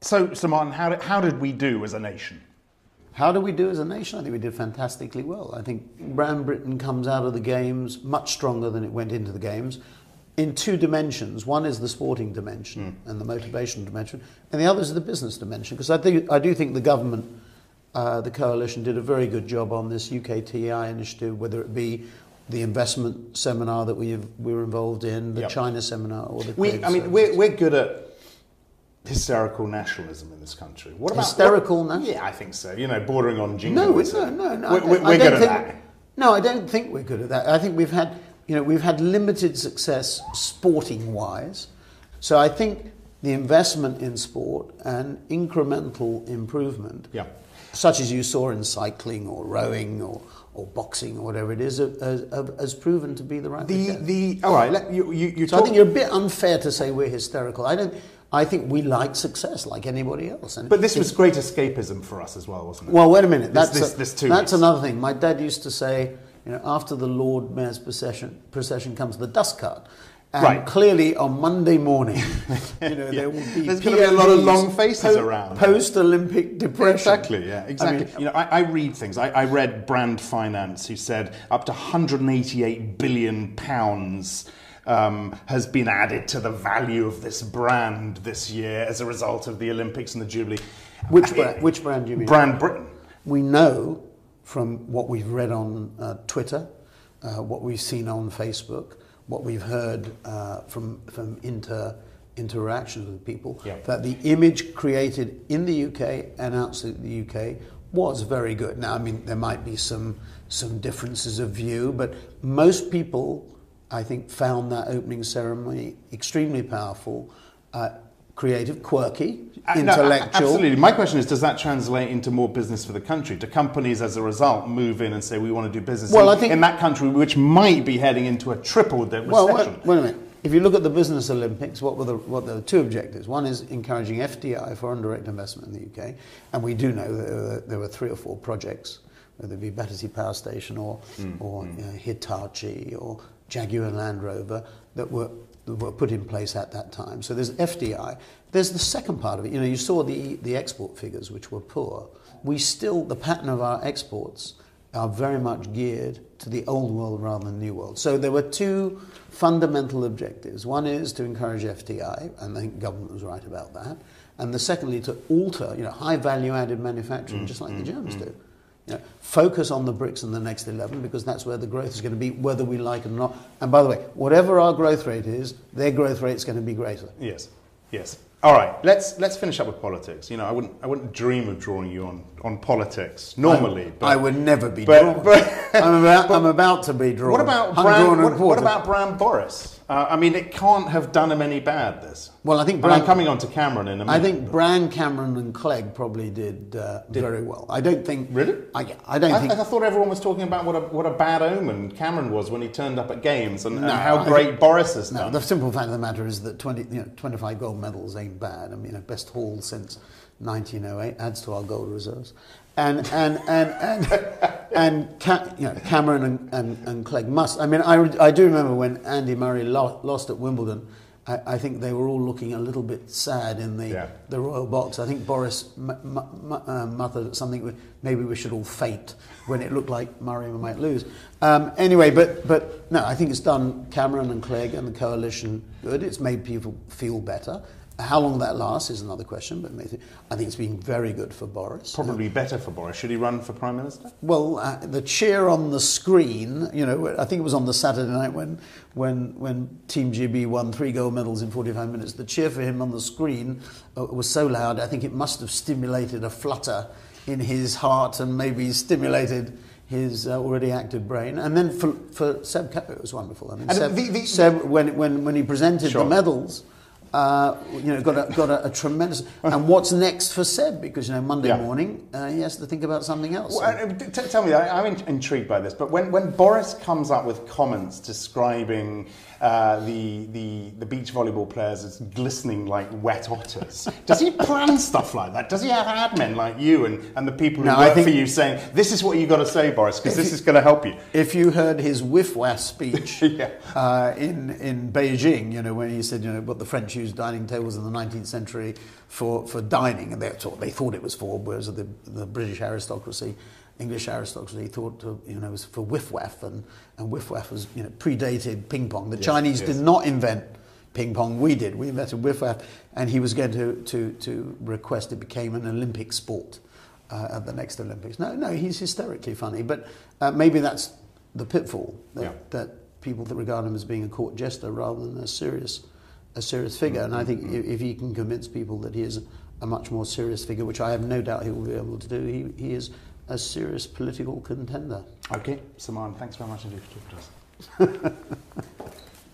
So Martin, how did we do as a nation? How do we do as a nation? I think we did fantastically well. I think Brand Britain comes out of the Games much stronger than it went into the Games in two dimensions. One is the sporting dimension and the motivational dimension, and the other is the business dimension. Because I do think the government, the coalition, did a very good job on this UKTI initiative, whether it be the investment seminar that we were involved in, the China seminar, or the we're good at hysterical nationalism in this country. What about hysterical nationalism? Yeah, I think so. Bordering on jingoism. No. We're good at that. No, I don't think we're good at that. I think we've had limited success sporting wise. So I think the investment in sport and incremental improvement, such as you saw in cycling or rowing or boxing or whatever it is, has proven to be the right way. All right, you So I think you're a bit unfair to say we're hysterical. I think we like success like anybody else. But this was great escapism for us as well, wasn't it? Well, wait a minute. That's another thing. My dad used to say, after the Lord Mayor's procession comes the dust cart. And clearly on Monday morning, there will be there's going to be a lot of long faces around. Post-Olympic depression. Exactly. I read things. I read Brand Finance, who said up to £188 billion has been added to the value of this brand this year as a result of the Olympics and the Jubilee. Which brand do you mean? Brand Britain. We know from what we've read on Twitter, what we've seen on Facebook, what we've heard from interactions with people, that the image created in the UK and outside the UK was very good. Now, I mean, there might be some differences of view, but most people, I think, found that opening ceremony extremely powerful, creative, quirky, intellectual. Absolutely. My question is, does that translate into more business for the country? Do companies, as a result, move in and say, we want to do business in that country, which might be heading into a triple-dip recession? Wait a minute. If you look at the Business Olympics, what were the two objectives? One is encouraging FDI, foreign direct investment, in the UK. And we do know that there were 3 or 4 projects, whether it be Battersea Power Station or Hitachi or Jaguar Land Rover, that were put in place at that time. So there's FDI. There's the second part of it. You saw the export figures, which were poor. The pattern of our exports are very much geared to the old world rather than the new world. So there were 2 fundamental objectives. One is to encourage FDI, and I think government was right about that. And the secondly, to alter, high value added manufacturing, just like the Germans do. Focus on the bricks in the next 11, because that's where the growth is going to be, whether we like it or not. And by the way, whatever our growth rate is, their growth rate is going to be greater. Yes. All right, let's finish up with politics. I wouldn't dream of drawing you on politics normally. I would never be drawn. I'm about to be drawn. What about Brand Boris? It can't have done him any bad, this. Well, I think I'm coming on to Cameron in a minute. I think Brand, Cameron and Clegg probably did very well. I don't think... Really? I think... I thought everyone was talking about what a bad omen Cameron was when he turned up at Games and how great Boris has done. The simple fact of the matter is that 25 gold medals ain't bad. Best haul since 1908, adds to our gold reserves. And Cameron and Clegg must. I do remember when Andy Murray lost at Wimbledon. I think they were all looking a little bit sad in the royal box. I think Boris muttered something. Maybe we should all faint when it looked like Murray might lose. Anyway, but no, I think it's done Cameron and Clegg and the coalition good. It's made people feel better. How long that lasts is another question, but I think it's been very good for Boris. Probably better for Boris. Should he run for Prime Minister? Well, the cheer on the screen, I think it was on the Saturday night when Team GB won 3 gold medals in 45 minutes. The cheer for him on the screen was so loud, I think it must have stimulated a flutter in his heart and maybe stimulated his already active brain. And then for Seb Coe, it was wonderful. Seb, when he presented the medals... got a tremendous... And what's next for Seb? Because, Monday morning, he has to think about something else. Well, tell me, I'm intrigued by this, but when Boris comes up with comments describing the beach volleyball players as glistening like wet otters, does he plan stuff like that? Does he have admin like you and the people who work for you saying, this is what you've got to say, Boris, because this is going to help you? If you heard his whiff-wass speech in Beijing, when he said, what the French used dining tables in the 19th century for dining, and that's what they thought it was for, whereas the British aristocracy, English aristocracy thought it was for whiff-waff, and whiff-waff was predated ping pong. The Chinese did not invent ping pong, we did. We invented whiff-waff, and he was going to request it became an Olympic sport at the next Olympics. No, he's hysterically funny, but maybe that's the pitfall, that people that regard him as being a court jester rather than a serious figure. And I think if he can convince people that he is a much more serious figure, which I have no doubt he will be able to do, he is a serious political contender. Okay, Salman, thanks very much indeed for talking to us.